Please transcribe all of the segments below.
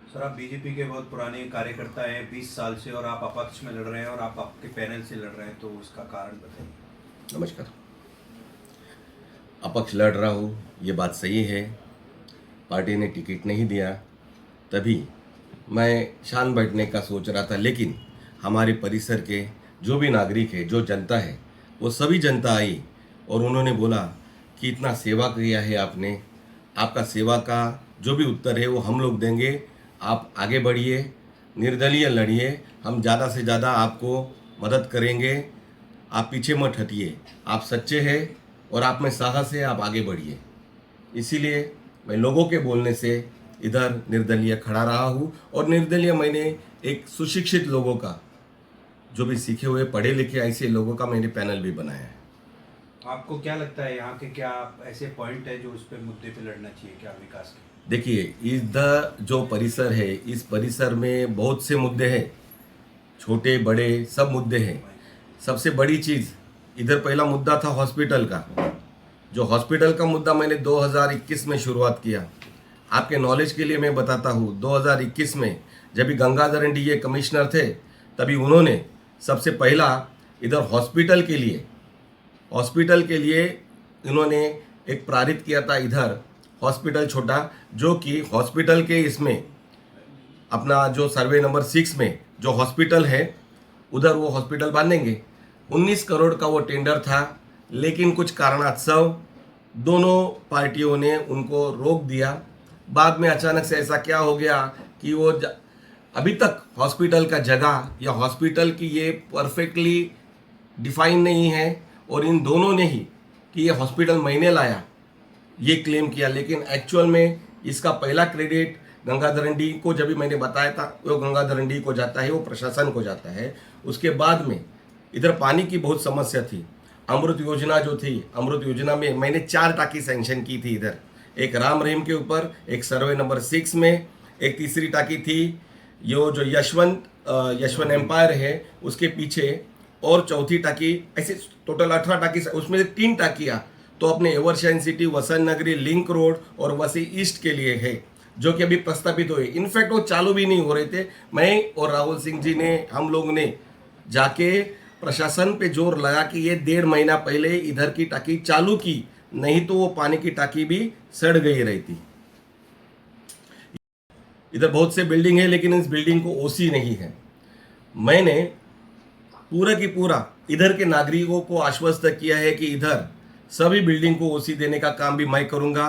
Sir, आप BJP के बहुत पुराने कार्यकर्ता हैं 20 साल से, और आप अपक्ष में लड़ रहे हैं और आप आपके पैनल से लड़ रहे हैं, तो उसका कारण बताइए। नमस्कार। अपक्ष लड़ रहा हूँ, ये बात सही है। पार्टी ने टिकट नहीं दिया, तभी मैं शान बैठने का सोच रहा था, लेकिन हमारे परिसर के जो भी नागरिक है, जो जनता है, वो सभी जनता आई और उन्होंने बोला कि इतना सेवा किया है आपने, आपका सेवा का जो भी उत्तर है वो हम लोग देंगे, आप आगे बढ़िए, निर्दलीय लड़िए, हम ज़्यादा से ज़्यादा आपको मदद करेंगे, आप पीछे मत हटिए, आप सच्चे हैं और आप में साहस है, आप आगे बढ़िए। इसीलिए मैं लोगों के बोलने से इधर निर्दलीय खड़ा रहा हूँ। और निर्दलीय मैंने एक सुशिक्षित लोगों का, जो भी सीखे हुए पढ़े लिखे ऐसे लोगों का मैंने पैनल भी बनाया है। आपको क्या लगता है, यहाँ के क्या ऐसे पॉइंट है जो उस पर मुद्दे पे लड़ना चाहिए, क्या विकास के? देखिए, इधर जो परिसर है, इस परिसर में बहुत से मुद्दे हैं, छोटे बड़े सब मुद्दे हैं। सबसे बड़ी चीज़ इधर पहला मुद्दा था हॉस्पिटल का। जो हॉस्पिटल का मुद्दा मैंने 2021 में शुरुआत किया। आपके नॉलेज के लिए मैं बताता हूँ, 2021 में जब भी गंगाधर डीए कमिश्नर थे, तभी उन्होंने सबसे पहला इधर हॉस्पिटल के लिए इन्होंने एक पारित किया था, इधर हॉस्पिटल छोटा, जो कि हॉस्पिटल के इसमें अपना जो सर्वे नंबर 6 में जो हॉस्पिटल है, उधर वो हॉस्पिटल बांधेंगे। 19 करोड़ का वो टेंडर था, लेकिन कुछ कारणात्सव दोनों पार्टियों ने उनको रोक दिया। बाद में अचानक से ऐसा क्या हो गया कि वो अभी तक हॉस्पिटल का जगह या हॉस्पिटल की ये परफेक्टली डिफाइन नहीं है, और इन दोनों ने ही कि ये हॉस्पिटल मैंने लाया ये क्लेम किया, लेकिन एक्चुअल में इसका पहला क्रेडिट गंगाधर डी को जब भी मैंने बताया था, वो गंगाधर डी को जाता है, वो प्रशासन को जाता है। उसके बाद में इधर पानी की बहुत समस्या थी। अमृत योजना जो थी, अमृत योजना में मैंने 4 टाकी सैंक्शन की थी इधर, एक राम रहीम के ऊपर, एक सर्वे नंबर 6 में, एक तीसरी टाकी थी यो जो यशवंत एम्पायर है उसके पीछे, और चौथी टाकी, ऐसे टोटल 18 टाकी, उसमें 3 टाकियाँ तो अपने एवरशाइन सिटी, वसंत नगरी, लिंक रोड और वसी ईस्ट के लिए है, जो कि अभी प्रस्तावित हुए। इनफैक्ट वो चालू भी नहीं हो रहे थे। मैं और राहुल सिंह जी ने, हम लोग ने जाके प्रशासन पे जोर लगा कि ये 1.5 महीना पहले इधर की टाकी चालू की, नहीं तो वो पानी की टाकी भी सड़ गई रहती। इधर बहुत से बिल्डिंग है, लेकिन इस बिल्डिंग को ओसी नहीं है। मैंने पूरा की पूरा इधर के नागरिकों को आश्वस्त किया है कि इधर सभी बिल्डिंग को ओसी देने का काम भी मैं करूंगा।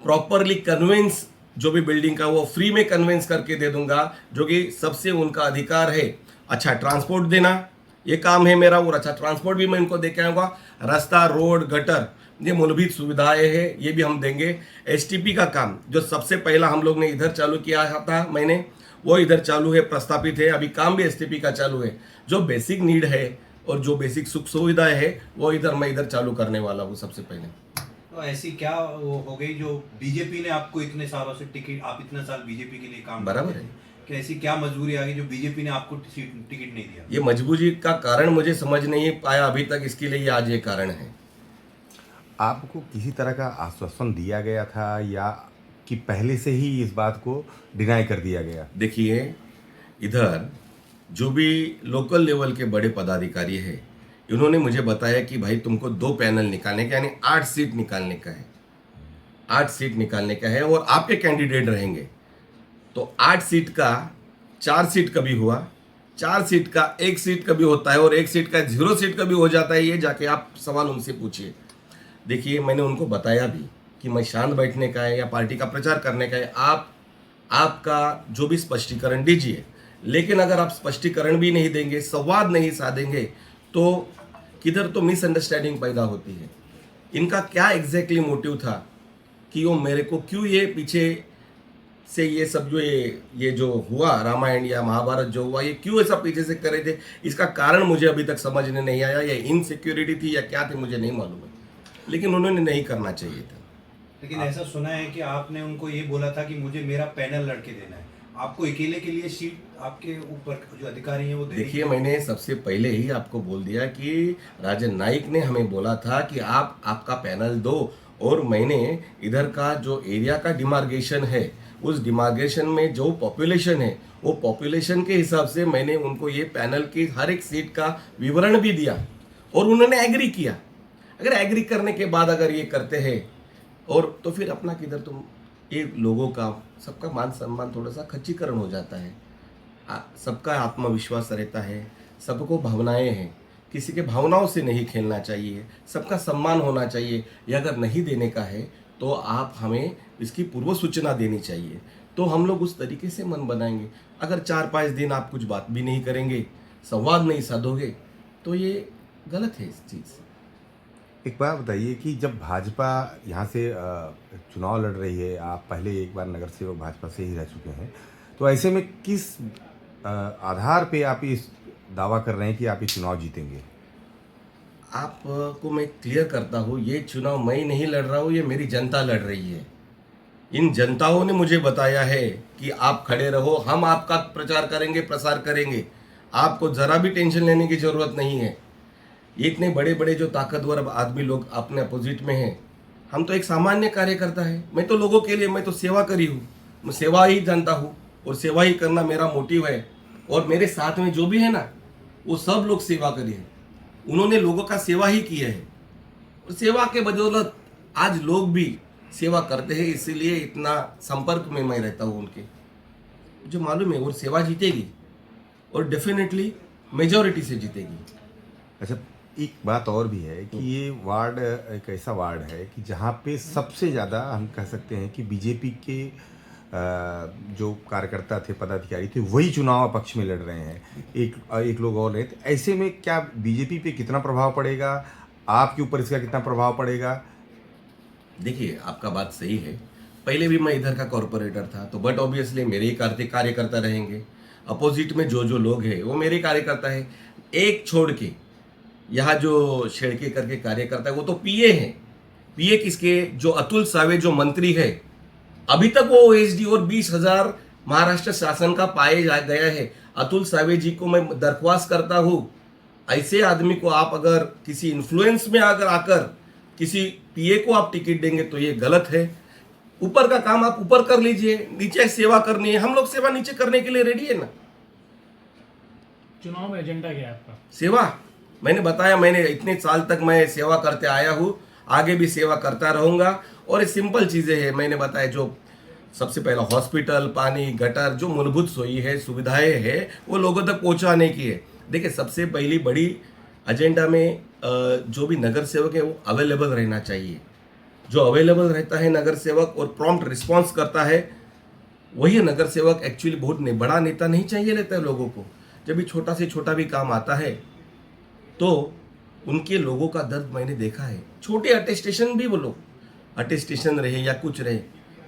प्रॉपरली कन्वेंस जो भी बिल्डिंग का वो फ्री में कन्वेंस करके दे दूंगा, जो कि सबसे उनका अधिकार है। अच्छा ट्रांसपोर्ट देना ये काम है मेरा, और अच्छा ट्रांसपोर्ट भी मैं इनको दे के आऊँगा। रास्ता, रोड, गटर, ये मूलभूत सुविधाएं हैं, ये भी हम देंगे। एसटीपी का काम जो सबसे पहला हम लोग ने इधर चालू किया था, मैंने वो इधर चालू है, प्रस्तापित है, अभी काम भी एसटीपी का चालू है। जो बेसिक नीड है और जो बेसिक सुख सुविधाएं है वो मैं इधर चालू करने वाला हूँ सबसे पहले। तो ऐसी क्या वो हो गई जो बीजेपी ने आपको इतने सालों से टिकट, आप इतने साल बीजेपी के लिए काम बराबर करते है थे, कि ऐसी क्या मजबूरी आ गई जो बीजेपी ने आपको टिकट नहीं दिया? ये मजबूरी का कारण मुझे समझ नहीं पाया अभी तक, इसके लिए आज ये कारण है। आपको किसी तरह का आश्वासन दिया गया था या कि पहले से ही इस बात को डिनाई कर दिया गया? देखिए, इधर जो भी लोकल लेवल के बड़े पदाधिकारी है, इन्होंने मुझे बताया कि भाई तुमको 2 पैनल निकालने का, यानी 8 सीट निकालने का है, 8 सीट निकालने का है, और आपके कैंडिडेट रहेंगे। तो 8 सीट का 4 सीट कभी हुआ, 4 सीट का 1 सीट कभी होता है, और 1 सीट का 0 सीट कभी हो जाता है। ये जाके आप सवाल उनसे पूछिए। देखिए, मैंने उनको बताया भी कि मैं शांत बैठने का है या पार्टी का प्रचार करने का है, आपका जो भी स्पष्टीकरण दीजिए। लेकिन अगर आप स्पष्टीकरण भी नहीं देंगे, संवाद नहीं साधेंगे, तो किधर तो मिसअंडरस्टैंडिंग पैदा होती है। इनका क्या एग्जैक्टली मोटिव था कि वो मेरे को क्यों ये पीछे से ये सब जो ये जो हुआ, रामायण या महाभारत जो हुआ, ये क्यों ऐसा पीछे से कर रहे थे, इसका कारण मुझे अभी तक समझने नहीं आया। ये इनसिक्योरिटी थी या क्या थी मुझे नहीं मालूम है, लेकिन उन्होंने नहीं करना चाहिए था। लेकिन ऐसा सुना है कि आपने उनको ये बोला था कि मुझे मेरा पैनल लड़के देना है, आपको अकेले के लिए सीट आपके ऊपर जो अधिकारी हैं वो दे देखिए, मैंने सबसे पहले ही आपको बोल दिया कि राजन नाइक ने हमें बोला था कि आप आपका पैनल दो, और मैंने इधर का जो एरिया का डिमार्केशन है उस डिमार्केशन में जो पॉपुलेशन है वो पॉपुलेशन के हिसाब से मैंने उनको ये पैनल की हर एक सीट का विवरण भी दिया और उन्होंने एग्री किया। अगर एग्री करने के बाद अगर ये करते हैं और तो फिर अपना किधर तुम ये लोगों का सबका मान सम्मान थोड़ा सा खच्चीकरण हो जाता है। सबका आत्मविश्वास रहता है, सबको भावनाएं हैं, किसी के भावनाओं से नहीं खेलना चाहिए, सबका सम्मान होना चाहिए। ये अगर नहीं देने का है तो आप हमें इसकी पूर्व सूचना देनी चाहिए, तो हम लोग उस तरीके से मन बनाएंगे। अगर 4-5 दिन आप कुछ बात भी नहीं करेंगे, संवाद नहीं साधोगे, तो ये गलत है इस चीज़। एक बात बताइए कि जब भाजपा यहाँ से चुनाव लड़ रही है, आप पहले एक बार नगर सेवक भाजपा से ही रह चुके हैं, तो ऐसे में किस आधार पे आप इस दावा कर रहे हैं कि आप ये चुनाव जीतेंगे? आपको मैं क्लियर करता हूँ, ये चुनाव मैं नहीं लड़ रहा हूँ, ये मेरी जनता लड़ रही है। इन जनताओं ने मुझे बताया है कि आप खड़े रहो, हम आपका प्रचार करेंगे, प्रसार करेंगे, आपको ज़रा भी टेंशन लेने की ज़रूरत नहीं है। ये इतने बड़े बड़े जो ताकतवर आदमी लोग अपने अपोजिट में हैं, हम तो एक सामान्य कार्यकर्ता है। मैं तो लोगों के लिए, मैं तो सेवा करी हूँ, मैं सेवा ही जानता हूँ और सेवा ही करना मेरा मोटिव है। और मेरे साथ में जो भी है ना, वो सब लोग सेवा करी है, उन्होंने लोगों का सेवा ही किया है और सेवा के बदौलत आज लोग भी सेवा करते हैं, इसीलिए इतना संपर्क में मैं रहता हूँ उनके। मुझे मालूम है वो सेवा जीतेगी और डेफिनेटली मेजॉरिटी से जीतेगी। अच्छा, एक बात और भी है कि ये वार्ड एक ऐसा वार्ड है कि जहाँ पे सबसे ज़्यादा हम कह सकते हैं कि बीजेपी के जो कार्यकर्ता थे, पदाधिकारी थे, वही चुनाव पक्ष में लड़ रहे हैं। एक लोग और रहे, तो ऐसे में क्या बीजेपी पे कितना प्रभाव पड़ेगा, आपके ऊपर इसका कितना प्रभाव पड़ेगा? देखिए, आपका बात सही है। पहले भी मैं इधर का कॉरपोरेटर था, तो बट ऑब्वियसली मेरे ही कार्यकर्ता रहेंगे। अपोजिट में जो जो लोग हैं वो मेरे कार्यकर्ता है। एक छोड़ के यहाँ जो शेड़के करके कार्यकर्ता है वो तो पीए हैं। पीए किसके? जो अतुल सावे जो मंत्री है, अभी तक वो ओएसडी और 20,000 महाराष्ट्र शासन का पाए गया है। अतुल सावे जी को मैं दरख्वास्त करता हूँ, ऐसे आदमी को आप अगर किसी इन्फ्लुएंस में अगर आकर किसी पीए को आप टिकट देंगे तो ये गलत है। ऊपर का काम आप ऊपर कर लीजिए, नीचे सेवा करनी है, हम लोग सेवा नीचे करने के लिए रेडी है ना। चुनाव में एजेंडा क्या है आपका? सेवा, मैंने बताया, मैंने इतने साल तक मैं सेवा करते आया हूँ, आगे भी सेवा करता रहूँगा। और ये सिंपल चीज़ें हैं, मैंने बताया, जो सबसे पहला हॉस्पिटल, पानी, गटर, जो मूलभूत सोई है, सुविधाएं हैं, वो लोगों तक पहुँचाने की है। देखिए, सबसे पहली बड़ी एजेंडा में जो भी नगर सेवक है वो अवेलेबल रहना चाहिए। जो अवेलेबल रहता है नगर सेवक और प्रॉम्प्ट रिस्पॉन्स करता है, वही नगर सेवक। एक्चुअली बहुत बड़ा नेता नहीं चाहिए रहता है लोगों को। जब भी छोटा से छोटा भी काम आता है तो उनके लोगों का दर्द मैंने देखा है। छोटे अटेस्टेशन भी, वो लोग अटेस्टेशन रहे या कुछ रहे,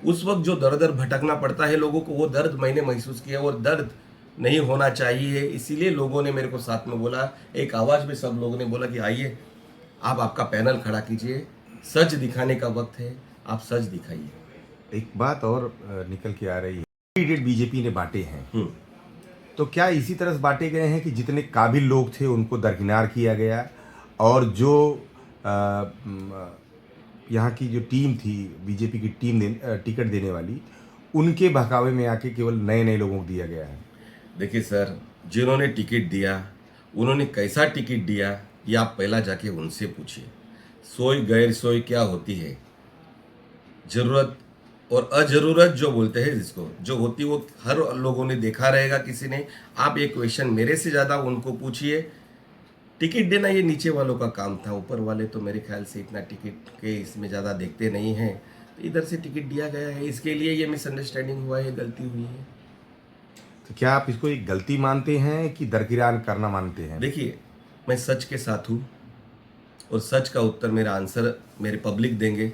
उस वक्त जो दर दर भटकना पड़ता है लोगों को, वो दर्द मैंने महसूस किया और दर्द नहीं होना चाहिए। इसीलिए लोगों ने मेरे को साथ में बोला, एक आवाज़ में सब लोगों ने बोला कि आइए, आप आपका पैनल खड़ा कीजिए, सच दिखाने का वक्त है, आप सच दिखाइए। एक बात और निकल के आ रही है, कैंडिडेट बीजेपी ने बांटे हैं, तो क्या इसी तरह से बांटे गए हैं कि जितने काबिल लोग थे उनको दरकिनार किया गया और जो यहाँ की जो टीम थी, बीजेपी की टीम टिकट देने वाली, उनके बहकावे में आके केवल नए नए लोगों को दिया गया है? देखिए सर, जिन्होंने टिकट दिया उन्होंने कैसा टिकट दिया ये आप पहला जाके उनसे पूछिए। सोई गैर सोई क्या होती है, ज़रूरत और अजरूरत जो बोलते हैं जिसको, जो होती वो हर लोगों ने देखा रहेगा किसी ने। आप ये क्वेश्चन मेरे से ज़्यादा उनको पूछिए। टिकट देना ये नीचे वालों का काम था, ऊपर वाले तो मेरे ख्याल से इतना टिकट के इसमें ज़्यादा देखते नहीं हैं, तो इधर से टिकट दिया गया है, इसके लिए ये मिसअंडरस्टैंडिंग हुआ है, गलती हुई है। तो क्या आप इसको एक गलती मानते हैं कि दरकिनार करना मानते हैं? देखिए, मैं सच के साथ हूँ और सच का उत्तर, मेरा आंसर मेरे पब्लिक देंगे।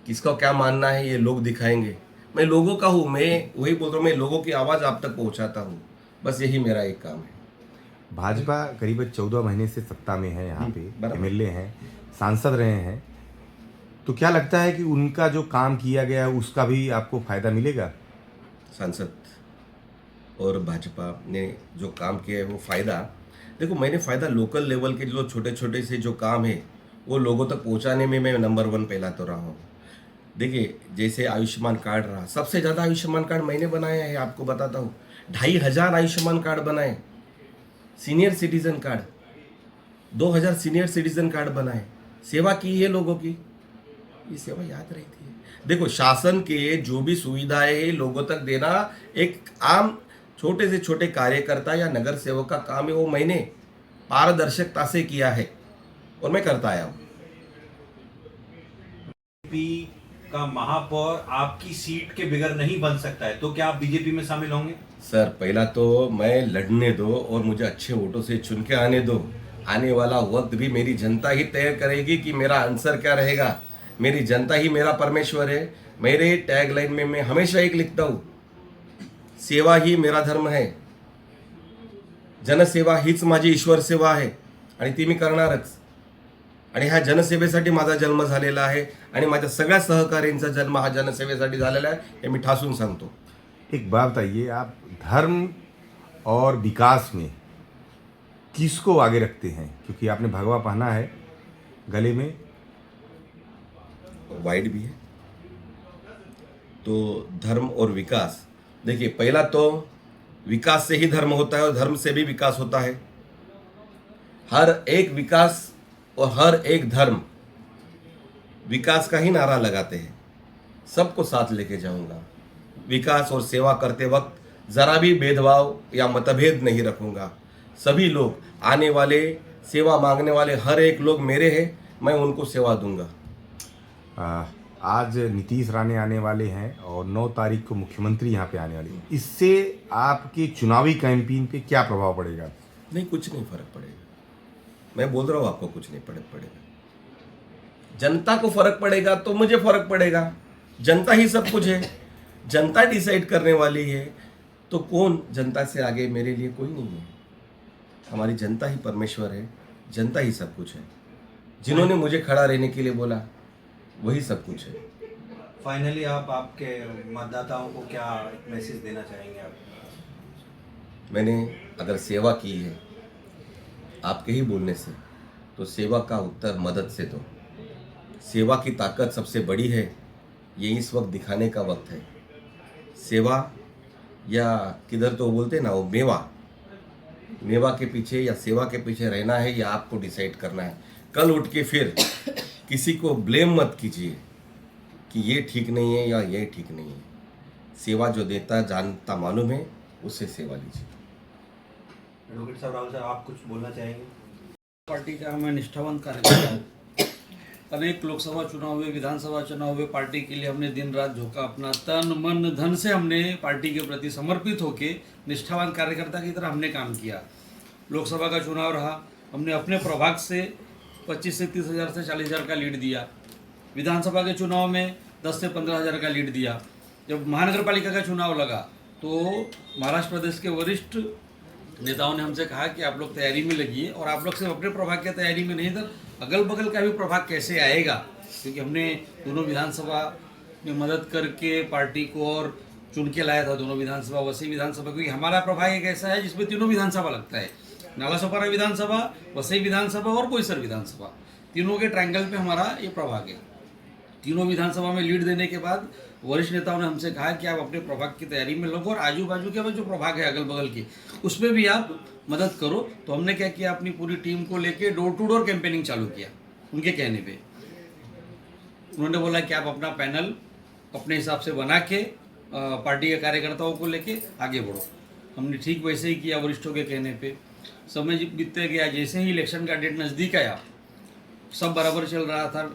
किसका क्या मानना है ये लोग दिखाएंगे। मैं लोगों का हूँ, मैं वही बोल रहा हूँ, मैं लोगों की आवाज़ आप तक पहुँचाता हूँ, बस यही मेरा एक काम है। भाजपा करीब 14 महीने से सत्ता में है, यहाँ पे बराबर। एमएलए हैं, सांसद रहे हैं, तो क्या लगता है कि उनका जो काम किया गया है उसका भी आपको फायदा मिलेगा? सांसद और भाजपा ने जो काम किया है वो फ़ायदा, देखो मैंने फ़ायदा लोकल लेवल के जो छोटे छोटे से जो काम है वो लोगों तक पहुंचाने में मैं नंबर 1 पहला तो रहा हूँ। देखिए जैसे आयुष्मान कार्ड रहा, सबसे ज़्यादा आयुष्मान कार्ड मैंने बनाया है, आपको बताता हूँ। 2500 आयुष्मान कार्ड बनाए, senior citizen card 2000 senior citizen card बनाए, सेवा की है लोगों की, ये सेवा याद रहती है। देखो शासन के जो भी सुविधाएं है लोगों तक देना एक आम छोटे से छोटे कार्यकर्ता या नगर सेवक का काम है, वो मैंने पारदर्शकता से किया है और मैं करता आया हूँ। बीजेपी का महापौर आपकी सीट के बगैर नहीं बन सकता है, तो क्या आप बीजेपी में शामिल होंगे? सर पहला तो मैं लड़ने दो और मुझे अच्छे वोटों से चुन के आने दो। आने वाला वक्त भी मेरी जनता ही तय करेगी कि मेरा आंसर क्या रहेगा। मेरी जनता ही मेरा परमेश्वर है। मेरे टैगलाइन में मैं हमेशा एक लिखता हूँ, सेवा ही मेरा धर्म है, जनसेवा हीच माझी ईश्वर सेवा आहे आणि ती मी करणारच। आणि ह्या जनसेवेसाठी माझा जन्म झालेला आहे आणि माझ्या सगळ्या सहकाऱ्यांचा जन्म हा जनसेवेसाठी झालेला आहे, हे मी ठासून सांगतो। एक बात बताइए, आप धर्म और विकास में किसको आगे रखते हैं? क्योंकि आपने भगवा पहना है गले में। वाइड भी है, तो धर्म और विकास, देखिए पहला तो विकास से ही धर्म होता है और धर्म से भी विकास होता है। हर एक विकास और हर एक धर्म विकास का ही नारा लगाते हैं। सबको साथ लेके जाऊंगा, विकास और सेवा करते वक्त जरा भी भेदभाव या मतभेद नहीं रखूंगा। सभी लोग आने वाले सेवा मांगने वाले हर एक लोग मेरे हैं, मैं उनको सेवा दूंगा। आज नीतीश राणे आने वाले हैं और 9 तारीख को मुख्यमंत्री यहाँ पे आने वाले हैं। इससे आपके चुनावी कैंपेन पे क्या प्रभाव पड़ेगा? नहीं, कुछ नहीं फर्क पड़ेगा। मैं बोल रहा हूँ आपको, कुछ नहीं फर्क पड़ेगा। जनता को फर्क पड़ेगा तो मुझे फर्क पड़ेगा। जनता ही सब कुछ है, जनता डिसाइड करने वाली है। तो कौन, जनता से आगे मेरे लिए कोई नहीं है। हमारी जनता ही परमेश्वर है, जनता ही सब कुछ है। जिन्होंने मुझे खड़ा रहने के लिए बोला वही सब कुछ है। फाइनली आप आपके मतदाताओं को क्या मैसेज देना चाहेंगे आप? मैंने अगर सेवा की है आपके ही बोलने से, तो सेवा का उत्तर मदद से दो। सेवा की ताकत सबसे बड़ी है, ये इस वक्त दिखाने का वक्त है। सेवा या किधर तो बोलते हैं ना, वो मेवा के पीछे या सेवा के पीछे रहना है, या आपको डिसाइड करना है। कल उठ के फिर किसी को ब्लेम मत कीजिए कि ये ठीक नहीं है या ये ठीक नहीं है। सेवा जो देता जानता मालूम है, उससे सेवा लीजिए। एडवोकेट साहब, राहुल साहब, आप कुछ बोलना चाहेंगे? पार्टी का मैं निष्ठावान कार्यकर्ता हूँ। अनेक लोकसभा चुनाव हुए, विधानसभा चुनाव हुए, पार्टी के लिए हमने दिन रात झोंका, अपना तन मन धन से हमने पार्टी के प्रति समर्पित होके निष्ठावान कार्यकर्ता की तरह हमने काम किया। लोकसभा का चुनाव रहा, हमने अपने प्रभाग से 25 से 30 हज़ार से 40 हज़ार का लीड दिया। विधानसभा के चुनाव में 10 से 15 हज़ार का लीड दिया। जब महानगर पालिका का चुनाव लगा तो महाराष्ट्र प्रदेश के वरिष्ठ नेताओं ने हमसे कहा कि आप लोग तैयारी में लगिए, और आप लोग सिर्फ अपने प्रभाग की तैयारी में नहीं, तर अगल बगल का भी प्रभाग कैसे आएगा, क्योंकि हमने दोनों विधानसभा में मदद करके पार्टी को और चुन के लाया था। दोनों विधानसभा, वसई विधानसभा, क्योंकि हमारा प्रभाग एक ऐसा है जिसमें तीनों विधानसभा लगता है। नालासोपारा विधानसभा, वसई विधानसभा और बोईसर विधानसभा, तीनों के ट्रायंगल पे हमारा ये प्रभाग है। तीनों विधानसभा में लीड देने के बाद वरिष्ठ नेताओं ने हमसे कहा कि आप अपने प्रभाग की तैयारी में लगो, और आजू बाजू के जो प्रभाग है अगल बगल के, उसमें भी आप मदद करो। तो हमने क्या किया, अपनी पूरी टीम को लेके डोर टू डोर कैंपेनिंग चालू किया। उनके कहने पे उन्होंने बोला कि आप अपना पैनल अपने हिसाब से बना के पार्टी के कार्यकर्ताओं को लेके आगे बढ़ो। हमने ठीक वैसे ही किया वरिष्ठों के कहने पे। समय बीतते गया, जैसे ही इलेक्शन का डेट नज़दीक आया, सब बराबर चल रहा था,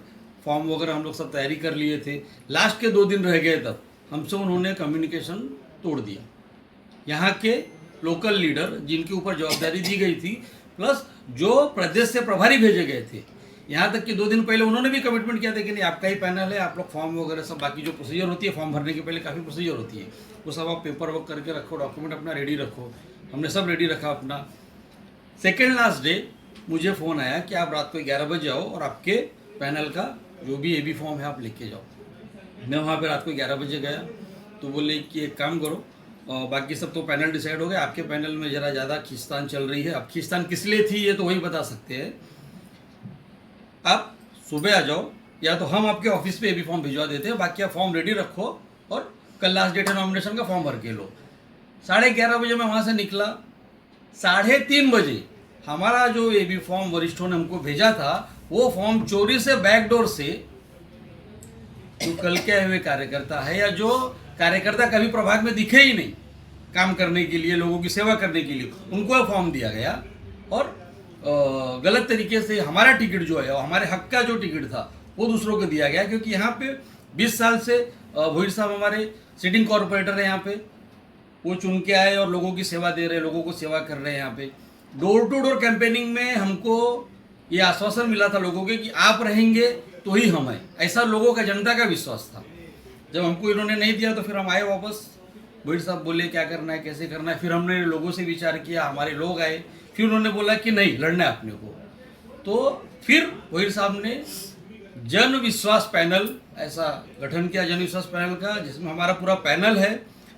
फॉर्म वगैरह हम लोग सब तैयारी कर लिए थे। लास्ट के 2 दिन रह गए, तब हमसे उन्होंने कम्युनिकेशन तोड़ दिया। यहाँ के लोकल लीडर जिनके ऊपर जवाबदारी दी गई थी, प्लस जो प्रदेश से प्रभारी भेजे गए थे, यहाँ तक कि 2 दिन पहले उन्होंने भी कमिटमेंट किया था कि नहीं, आपका ही पैनल है, आप लोग फॉर्म वगैरह सब, बाकी जो प्रोसीजर होती है फॉर्म भरने के पहले काफ़ी प्रोसीजर होती है, वो सब आप पेपर वर्क करके रखो, डॉक्यूमेंट अपना रेडी रखो। हमने सब रेडी रखा अपना। सेकेंड लास्ट डे मुझे फ़ोन आया कि आप रात को 11 बजे आओ और आपके पैनल का जो भी AB फॉर्म है आप लेके जाओ। मैं वहाँ पे रात को 11 बजे गया, तो बोले कि एक काम करो, और बाकी सब तो पैनल डिसाइड हो गया, आपके पैनल में ज़रा ज़्यादा खींचतान चल रही है। अब खींचतान किस लिए थी ये तो वही बता सकते हैं। आप सुबह आ जाओ, या तो हम आपके ऑफिस पे ये भी फॉर्म भिजवा देते हैं, बाकी आप फॉर्म रेडी रखो और कल लास्ट डेट है नॉमिनेशन का, फॉर्म भर के लो। 11:30 बजे मैं वहाँ से निकला, 3:30 बजे हमारा जो ये भी फॉर्म वरिष्ठों ने हमको भेजा था, वो फॉर्म चोरी से बैकडोर से जो कल के आए हुए कार्यकर्ता है या जो कार्यकर्ता कभी प्रभाग में दिखे ही नहीं काम करने के लिए, लोगों की सेवा करने के लिए, उनको फॉर्म दिया गया और गलत तरीके से हमारा टिकट जो है, हमारे हक का जो टिकट था वो दूसरों को दिया गया। क्योंकि यहाँ पे 20 साल से भोईर साहब हमारे सिटिंग कॉर्पोरेटर है यहाँ पे, वो चुन के आए और लोगों की सेवा दे रहे हैं, लोगों को सेवा कर रहे हैं। यहाँ पे डोर टू डोर कैंपेनिंग में हमको ये आश्वासन मिला था लोगों के कि आप रहेंगे तो ही हम हैं, ऐसा लोगों का, जनता का विश्वास था। जब हमको इन्होंने नहीं दिया तो फिर हम आए वापस, भोईर साहब बोले क्या करना है, कैसे करना है। फिर हमने लोगों से विचार किया, हमारे लोग आए, फिर उन्होंने बोला कि नहीं, लड़ना है अपने को। तो फिर भोईर साहब ने जन विश्वास पैनल ऐसा गठन किया, जन विश्वास पैनल का, जिसमें हमारा पूरा पैनल है।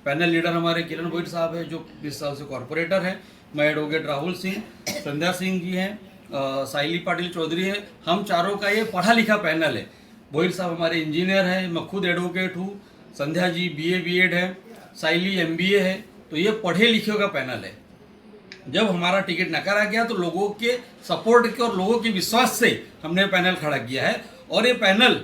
पैनल लीडर हमारे किरण भोईर साहब है जो 20 साल से कॉरपोरेटर है, मैं एडवोकेट राहुल सिंह, संध्या सिंह जी हैं, साइली पाटिल चौधरी है। हम चारों का ये पढ़ा लिखा पैनल है। भोईर साहब हमारे इंजीनियर हैं, मैं खुद एडवोकेट हूँ, संध्या जी BA B.Ed है, साइली MBA है। तो ये पढ़े लिखे का पैनल है। जब हमारा टिकट नकारा गया तो लोगों के सपोर्ट के और लोगों के विश्वास से हमने पैनल खड़ा किया है। और ये पैनल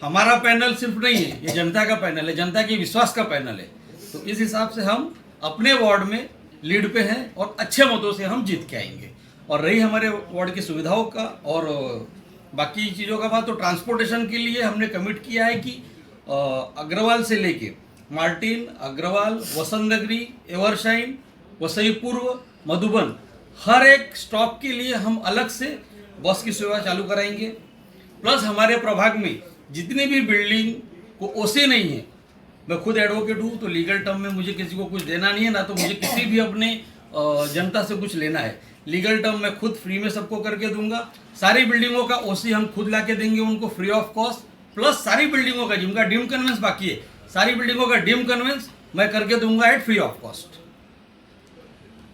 हमारा पैनल सिर्फ नहीं है, ये जनता का पैनल है, जनता के विश्वास का पैनल है। तो इस हिसाब से हम अपने वार्ड में लीड पे हैं और अच्छे मतों से हम जीत के आएंगे। और रही हमारे वार्ड की सुविधाओं का और बाकी चीज़ों का बात, तो ट्रांसपोर्टेशन के लिए हमने कमिट किया है कि अग्रवाल से लेके मार्टिन, अग्रवाल, वसंत नगरी, एवरशाइन, वसई पूर्व, मधुबन, हर एक स्टॉप के लिए हम अलग से बस की सेवा चालू कराएंगे। प्लस हमारे प्रभाग में जितनी भी बिल्डिंग को ओसी नहीं है, मैं खुद एडवोकेट हूँ तो लीगल टर्म में मुझे किसी को कुछ देना नहीं है, ना तो मुझे किसी भी अपने जनता से कुछ लेना है। लीगल टर्म मैं खुद फ्री में सबको करके दूंगा। सारी बिल्डिंगों का ओसी हम खुद ला के देंगे उनको फ्री ऑफ कॉस्ट। प्लस सारी बिल्डिंगों का जिनका डीम कन्वेंस बाकी है, सारी बिल्डिंगों का डीम कन्वेंस मैं करके दूंगा एट फ्री ऑफ कॉस्ट।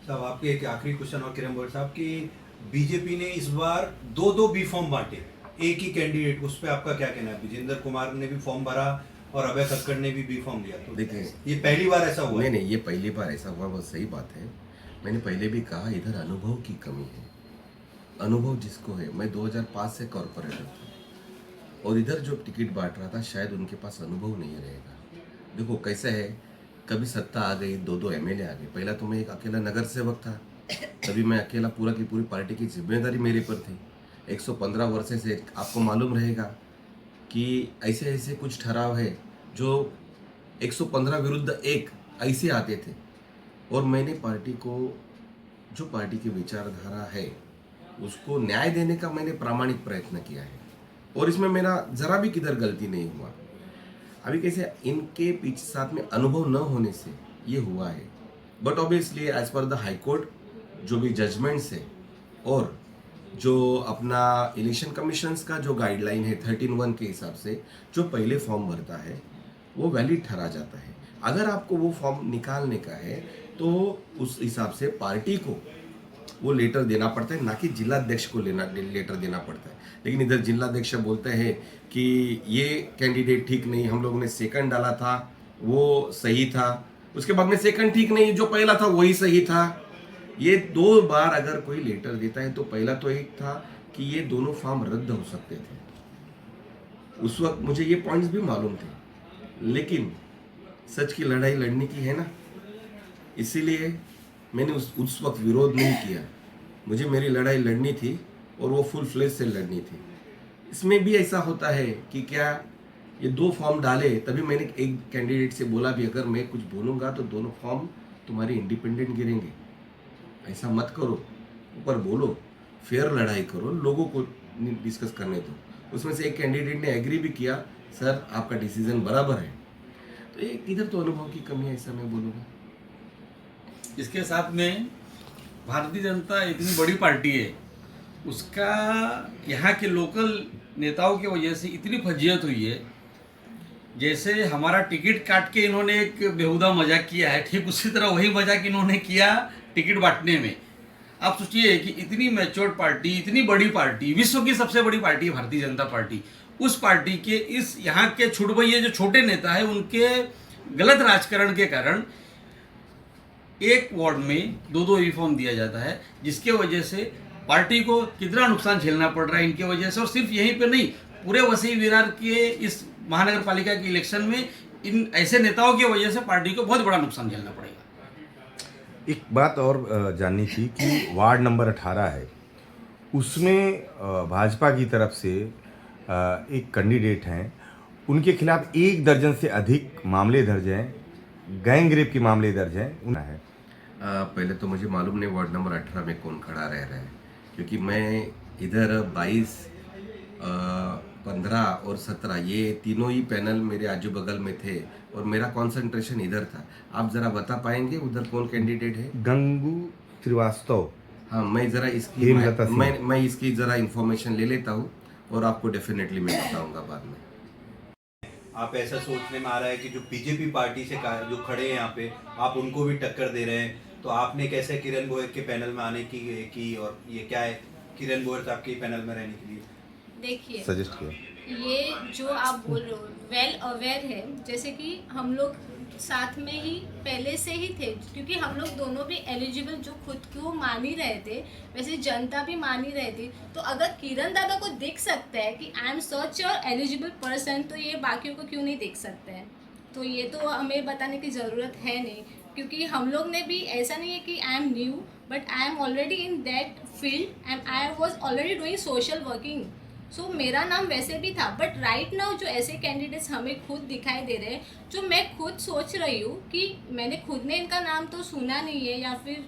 साहब आपके एक आखिरी क्वेश्चन और किरण भोईर साहब की, बीजेपी ने इस बार 2-2 बी फॉर्म बांटे एक ही कैंडिडेट, उस पर आपका क्या कहना है? विजेंद्र कुमार ने भी फॉर्म भरा और अभय खक्कड़ ने भी बी फॉर्म लिया। तो देखिए, ये पहली बार ऐसा हुआ? नहीं, ये पहली बार ऐसा हुआ, बहुत सही बात है। मैंने पहले भी कहा इधर अनुभव की कमी है। अनुभव जिसको है, मैं 2005 से कॉर्पोरेटर था और इधर जो टिकट बांट रहा था शायद उनके पास अनुभव नहीं रहेगा। देखो कैसे है, कभी सत्ता आ गई, 2-2 MLA आ गए। पहला तो मैं एक अकेला नगर सेवक था, तभी मैं अकेला पूरा की पूरी पार्टी की जिम्मेदारी मेरे पर थी। 115 वर्ष से आपको मालूम रहेगा कि ऐसे ऐसे कुछ ठहराव है जो 115 विरुद्ध 1 ऐसे आते थे। और मैंने पार्टी को, जो पार्टी की विचारधारा है उसको न्याय देने का मैंने प्रामाणिक प्रयत्न किया है और इसमें मेरा ज़रा भी किधर गलती नहीं हुआ। अभी कैसे इनके पीछे साथ में अनुभव न होने से ये हुआ है। But obviously as per the high court जो भी जजमेंट्स है और जो अपना इलेक्शन कमीशंस का जो गाइडलाइन है 13(1) के हिसाब से जो पहले फॉर्म भरता है वो वैलिड ठहरा जाता है। अगर आपको वो फॉर्म निकालने का है तो उस हिसाब से पार्टी को वो लेटर देना पड़ता है, ना कि जिलाध्यक्ष को लेटर देना पड़ता है। लेकिन इधर जिलाध्यक्ष बोलते हैं कि ये कैंडिडेट ठीक नहीं, हम लोगों ने सेकंड डाला था वो सही था, उसके बाद में सेकंड ठीक नहीं, जो पहला था वही सही था। ये 2 बार अगर कोई लेटर देता है तो पहला तो एक था कि ये दोनों फॉर्म रद्द हो सकते थे। उस वक्त मुझे ये पॉइंट्स भी मालूम थे, लेकिन सच की लड़ाई लड़ने की है ना, इसीलिए मैंने उस वक्त विरोध नहीं किया। मुझे मेरी लड़ाई लड़नी थी और वो फुल फ्लेज से लड़नी थी। इसमें भी ऐसा होता है कि क्या ये 2 फॉर्म डाले, तभी मैंने एक कैंडिडेट से बोला भी अगर मैं कुछ बोलूँगा तो दोनों फॉर्म तुम्हारे इंडिपेंडेंट गिरेंगे, ऐसा मत करो, ऊपर बोलो, फेयर लड़ाई करो, लोगों को डिस्कस करने दो। उसमें से एक कैंडिडेट ने एग्री भी किया, सर आपका डिसीजन बराबर है। तो ये इधर तो अनुभव की कमी है, ऐसा मैं बोलूँगा। इसके साथ में भारतीय जनता इतनी बड़ी पार्टी है, उसका यहाँ के लोकल नेताओं की वजह से इतनी फजीयत हुई है। जैसे हमारा टिकट काट के इन्होंने एक बेहुदा मजाक किया है, ठीक उसी तरह वही मजाक इन्होंने किया टिकट बांटने में। आप सोचिए कि इतनी मैच्योर्ड पार्टी, इतनी बड़ी पार्टी, विश्व की सबसे बड़ी पार्टी है भारतीय जनता पार्टी, उस पार्टी के इस यहाँ के छुटभैये जो छोटे नेता है उनके गलत राजकारण के कारण एक वार्ड में दो दो यूनिफॉर्म दिया जाता है, जिसके वजह से पार्टी को कितना नुकसान झेलना पड़ रहा है इनके वजह से। और सिर्फ यहीं पे नहीं, पूरे वसई विरार के इस महानगर पालिका के इलेक्शन में इन ऐसे नेताओं की वजह से पार्टी को बहुत बड़ा नुकसान झेलना पड़ेगा। एक बात और जाननी थी कि वार्ड नंबर 18 है, उसमें भाजपा की तरफ से एक कैंडिडेट हैं, उनके खिलाफ 1 दर्जन से अधिक मामले दर्ज हैं, गैंग रेप के मामले दर्ज हैं। उन्हें है पहले तो मुझे मालूम नहीं वार्ड नंबर 18 में कौन खड़ा रह रहा है, क्योंकि मैं इधर 22, 15 और 17 ये तीनों ही पैनल मेरे आजू बगल में थे और मेरा कंसंट्रेशन इधर था। आप ज़रा बता पाएंगे उधर कौन कैंडिडेट है? गंगू श्रीवास्तव। हाँ, मैं ज़रा इसकी हेमलता सिंह। मैं इसकी ज़रा इन्फॉर्मेशन ले लेता हूँ और आपको डेफिनेटली मैं बताऊँगा बाद में। आप ऐसा सोचने में आ रहा है कि जो बीजेपी पार्टी से जो खड़े हैं यहाँ पे, आप उनको भी टक्कर दे रहे हैं, तो आपने कैसे किरण गोयर के पैनल में आने की और ये क्या है किरण गोयर आपके पैनल में रहने के लिए देखिए सजेस्ट किया? ये जो आप बोल रहे हो वेल अवेयर है, जैसे कि हम लोग साथ में ही पहले से ही थे, क्योंकि हम लोग दोनों भी एलिजिबल जो खुद को मान ही रहे थे, वैसे जनता भी मान ही रही थी। तो अगर किरण दादा को देख सकता है कि आई एम सच और एलिजिबल पर्सन, तो ये बाकियों को क्यों नहीं देख सकते हैं? तो ये तो हमें बताने की ज़रूरत है नहीं, क्योंकि हम लोग ने भी ऐसा नहीं है कि I am new, but I am already in that field and I was already doing social working. So मेरा नाम वैसे भी था, बट राइट नाउ जो ऐसे कैंडिडेट्स हमें खुद दिखाई दे रहे हैं, जो मैं खुद सोच रही हूँ कि मैंने खुद ने इनका नाम तो सुना नहीं है, या फिर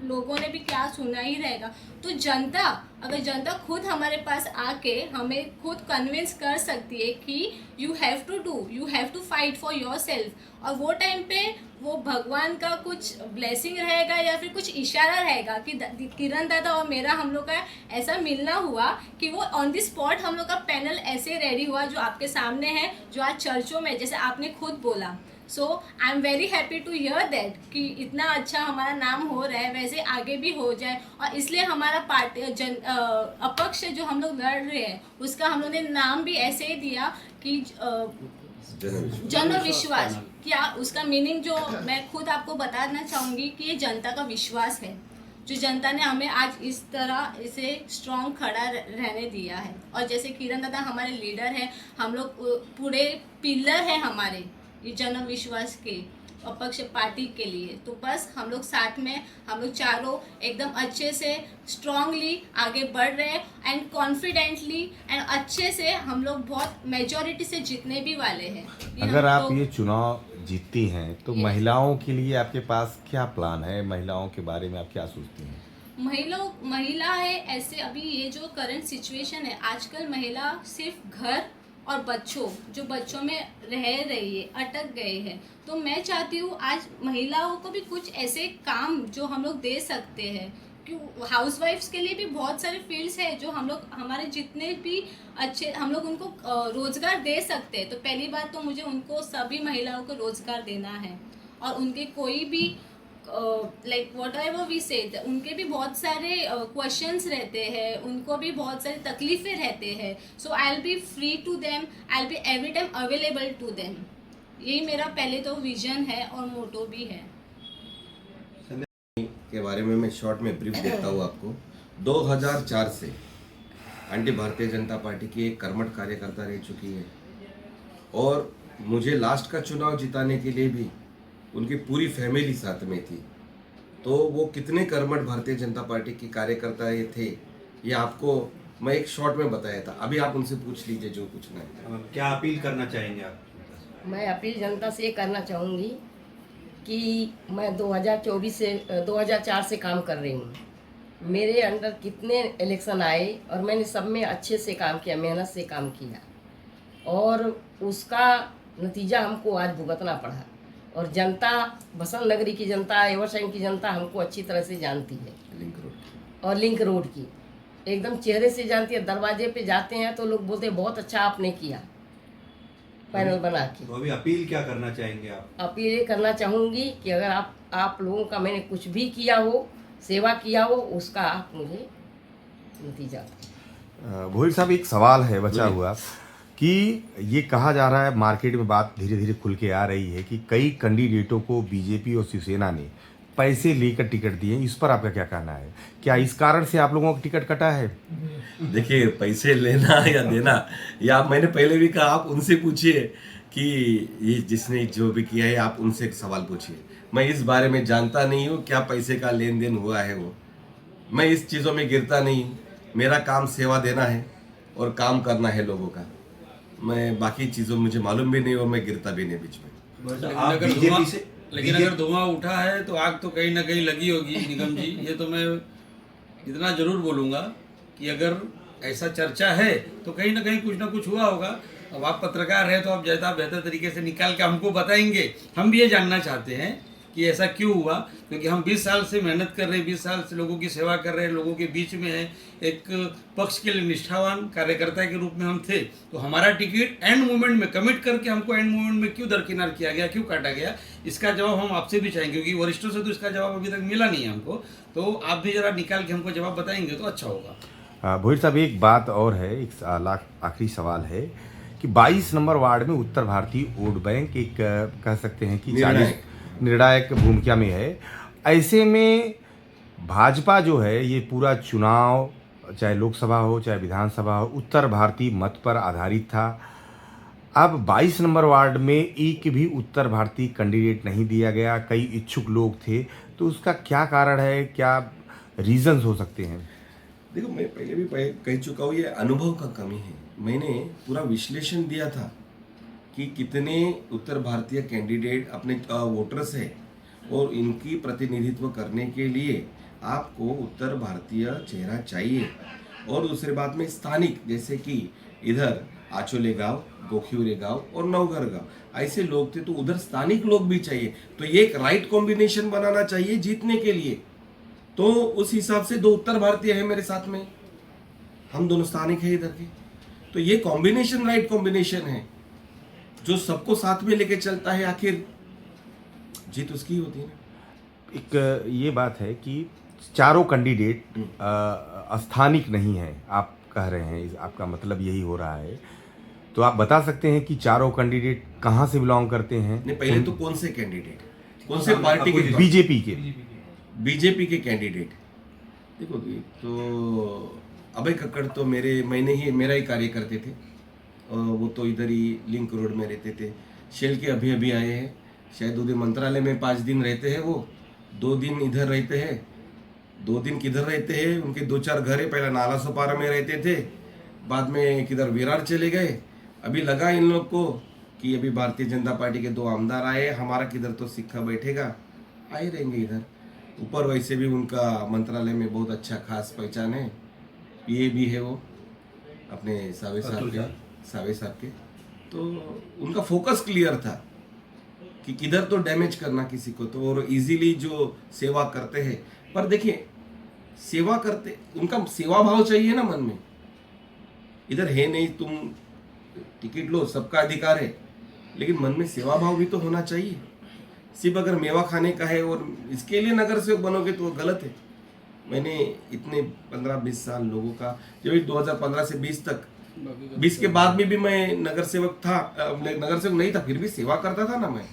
लोगों ने भी क्या सुना ही रहेगा। तो जनता, अगर जनता खुद हमारे पास आके हमें खुद कन्विंस कर सकती है कि you have to fight for yourself, और वो टाइम पे वो भगवान का कुछ ब्लेसिंग रहेगा या फिर कुछ इशारा रहेगा कि किरण दादा और मेरा हम लोग का ऐसा मिलना हुआ कि वो ऑन द स्पॉट हम लोग का पैनल ऐसे रेडी हुआ जो आपके सामने है, जो आज चर्चों में जैसे आपने खुद बोला। So I am very happy to hear that कि इतना अच्छा हमारा नाम हो रहा है, वैसे आगे भी हो जाए। और इसलिए हमारा पार्टी अपक्ष जो हम लोग लड़ रहे हैं उसका हम लोग ने नाम भी ऐसे ही दिया कि जन विश्वास। क्या उसका मीनिंग जो मैं खुद आपको बताना चाहूँगी कि ये जनता का विश्वास है, जो जनता ने हमें आज इस तरह इसे स्ट्रॉन्ग खड़ा रहने दिया है। और जैसे किरण दादा हमारे लीडर हैं, हम लोग पूरे पिलर हैं हमारे ये जन विश्वास के अपक्ष पार्टी के लिए। तो बस हम लोग साथ में, हम लोग चारों एकदम अच्छे से स्ट्रांगली आगे बढ़ रहे हैं एंड कॉन्फिडेंटली एंड अच्छे से हम लोग बहुत मेजॉरिटी से जीतने भी वाले हैं। अगर आप ये चुनाव जीतती हैं तो Yes. महिलाओं के लिए आपके पास क्या प्लान है? महिलाओं के बारे में आप क्या सोचती हैं? महिला है ऐसे, अभी ये जो करंट सिचुएशन है, आजकल महिला सिर्फ घर और जो बच्चों में रह रही है, अटक गए हैं। तो मैं चाहती हूँ आज महिलाओं को भी कुछ ऐसे काम जो हम लोग दे सकते हैं, क्यों हाउसवाइफ्स के लिए भी बहुत सारे फील्ड्स है जो हम लोग हमारे जितने भी अच्छे हम लोग उनको रोज़गार दे सकते हैं। तो पहली बात तो मुझे उनको सभी महिलाओं को रोज़गार देना है, और उनके कोई भी लाइक वॉट एवर वी से, उनके भी बहुत सारे क्वेश्चंस रहते हैं, उनको भी बहुत सारी तकलीफ़ें रहते हैं। So I will be free to them, I will be every time available to them. यही मेरा पहले तो विजन है और मोटो भी है। के बारे में मैं शॉर्ट में ब्रीफ देता हूँ आपको। 2004 से आंटी भारतीय जनता पार्टी की एक कर्मठ कार्यकर्ता रह चुकी है, और मुझे लास्ट का चुनाव जिताने के लिए भी उनकी पूरी फैमिली साथ में थी। तो वो कितने कर्मठ भारतीय जनता पार्टी की कार्यकर्ता ये थे, ये आपको मैं एक शॉर्ट में बताया था। अभी आप उनसे पूछ लीजिए जो पूछना है। क्या अपील करना चाहेंगे आप? मैं अपील जनता से ये करना चाहूँगी कि मैं 2004 से काम कर रही हूँ। मेरे अंडर कितने इलेक्शन आए और मैंने सब में अच्छे से काम किया, मेहनत से काम किया, और उसका नतीजा हमको आज भुगतना पड़ा। और जनता, बसंत नगरी की जनता, एवरसाइन की जनता हमको अच्छी तरह से जानती है, और लिंक रोड की एकदम चेहरे से जानती है। दरवाजे पे जाते हैं तो लोग बोलते हैं बहुत अच्छा आपने किया पैनल बना के। तो अभी अपील क्या करना चाहेंगे आप? अपील ये करना चाहूँगी कि अगर आप लोगों का मैंने कुछ भी किया हो, सेवा किया हो, उसका आप मुझे नतीजा। भोईर साहब, एक सवाल है बचा हुआ कि ये कहा जा रहा है, मार्केट में बात धीरे धीरे खुल के आ रही है कि कई कैंडिडेटों को बीजेपी और शिवसेना ने पैसे लेकर टिकट दिए। इस पर आपका क्या कहना है? क्या इस कारण से आप लोगों का टिकट कटा है? देखिए, पैसे लेना या देना, या मैंने पहले भी कहा, आप उनसे पूछिए कि ये जिसने जो भी किया है, आप उनसे एक सवाल पूछिए। मैं इस बारे में जानता नहीं हूँ क्या पैसे का लेन देन हुआ है। वो मैं इस चीज़ों में गिरता नहीं हूँ। मेरा काम सेवा देना है और काम करना है लोगों का। मैं बाकी चीज़ों मुझे मालूम भी नहीं और मैं गिरता भी नहीं बीच में। लेकिन अगर धुआं उठा है तो आग तो कहीं ना कहीं लगी होगी निगम जी। ये तो मैं इतना जरूर बोलूँगा कि अगर ऐसा चर्चा है तो कहीं ना कहीं कुछ ना कुछ हुआ होगा। अब आप पत्रकार हैं तो आप ज़्यादा बेहतर तरीके से निकाल के हमको बताएंगे। हम भी ये जानना चाहते हैं कि ऐसा क्यों हुआ, क्योंकि हम 20 साल से मेहनत कर रहे हैं, 20 साल से लोगों की सेवा कर रहे हैं, लोगों के बीच में है, एक पक्ष के लिए निष्ठावान कार्यकर्ता के रूप में हम थे। तो हमारा टिकट एंड मोमेंट में कमिट करके हमको एंड मोमेंट में क्यों दरकिनार किया गया, क्यों काटा गया, इसका जवाब हम आपसे भी चाहेंगे, क्योंकि वरिष्ठों से तो इसका जवाब अभी तक मिला नहीं है हमको। तो आप भी जरा निकाल के हमको जवाब बताएंगे तो अच्छा होगा। भोईर साहब, एक बात और है, एक आखिरी सवाल है कि 22 नंबर वार्ड में उत्तर भारतीय वोट बैंक एक कह सकते हैं कि निर्णायक भूमिका में है। ऐसे में भाजपा जो है, ये पूरा चुनाव चाहे लोकसभा हो चाहे विधानसभा हो, उत्तर भारतीय मत पर आधारित था। अब 22 नंबर वार्ड में एक भी उत्तर भारतीय कैंडिडेट नहीं दिया गया, कई इच्छुक लोग थे, तो उसका क्या कारण है, क्या रीजंस हो सकते हैं? देखो, मैं पहले भी कह चुका हूँ, ये अनुभव का कमी है। मैंने पूरा विश्लेषण दिया था कि कितने उत्तर भारतीय कैंडिडेट अपने वोटर्स हैं और इनकी प्रतिनिधित्व करने के लिए आपको उत्तर भारतीय चेहरा चाहिए। और दूसरी बात में स्थानिक, जैसे कि इधर आचोले गांव, गोखिवरे गांव और नवघर गांव, ऐसे लोग थे, तो उधर स्थानिक लोग भी चाहिए। तो ये एक राइट कॉम्बिनेशन बनाना चाहिए जीतने के लिए। तो उस हिसाब से 2 उत्तर भारतीय है मेरे साथ में, हम दोनों स्थानिक है इधर के। तो ये कॉम्बिनेशन राइट कॉम्बिनेशन है जो सबको साथ में लेके चलता है, आखिर जीत उसकी होती है ना। एक ये बात है कि चारों कैंडिडेट स्थानिक नहीं है, आप कह रहे हैं, आपका मतलब यही हो रहा है। तो आप बता सकते हैं कि चारों कैंडिडेट कहाँ से बिलोंग करते हैं? नहीं, पहले तो कौन से कैंडिडेट, कौन से पार्टी के? बीजेपी के कैंडिडेट। देखो, तो अभय कक्कड़ तो मेरा ही कार्य करते थे, और वो तो इधर ही लिंक रोड में रहते थे। शेल के अभी आए हैं, शायद उधर मंत्रालय में 5 दिन रहते हैं, वो 2 दिन इधर रहते हैं, 2 दिन किधर रहते हैं। उनके 2-4 घर है, पहले नाला सोपारा में रहते थे, बाद में किधर विरार चले गए। अभी लगा इन लोग को कि अभी भारतीय जनता पार्टी के 2 आमदार आए, हमारा किधर तो सिक्का बैठेगा, आए रहेंगे इधर। ऊपर वैसे भी उनका मंत्रालय में बहुत अच्छा खास पहचान है, पीए भी है वो अपने सावे साहब के। तो उनका फोकस क्लियर था कि किधर तो डैमेज करना किसी को, तो और इजीली जो सेवा करते हैं। पर देखिए, सेवा करते, उनका सेवा भाव चाहिए ना मन में। इधर है नहीं, तुम टिकट लो, सबका अधिकार है, लेकिन मन में सेवा भाव भी तो होना चाहिए। सिर्फ अगर मेवा खाने का है और इसके लिए नगर सेवक बनोगे तो वो गलत है। मैंने इतने 15-20 साल लोगों का, जब 2015 से 20 तक, 20 के बाद में भी मैं नगर सेवक था, नगर सेवक नहीं था, फिर भी सेवा करता था ना मैं।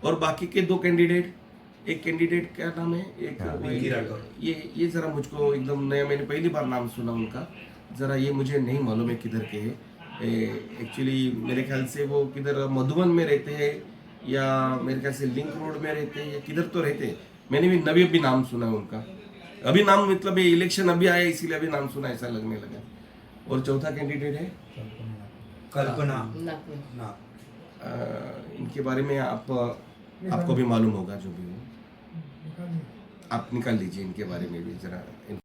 और बाकी के 2 कैंडिडेट, एक कैंडिडेट क्या नाम है, ये जरा मुझको एकदम नया, मैंने पहली बार नाम सुना उनका, जरा ये मुझे नहीं मालूम है किधर के है। एक्चुअली मेरे ख्याल से वो किधर मधुबन में रहते हैं, या मेरे ख्याल से लिंक रोड में रहते हैं, या किधर तो रहते हैं। मैंने भी अभी नाम सुना है उनका, अभी नाम, मतलब ये इलेक्शन अभी आया इसीलिए अभी नाम सुना, ऐसा लगने लगा। और चौथा कैंडिडेट है कल्पना इनके बारे में आपको भी मालूम होगा, जो भी हो आप निकाल लीजिए इनके बारे में भी जरा।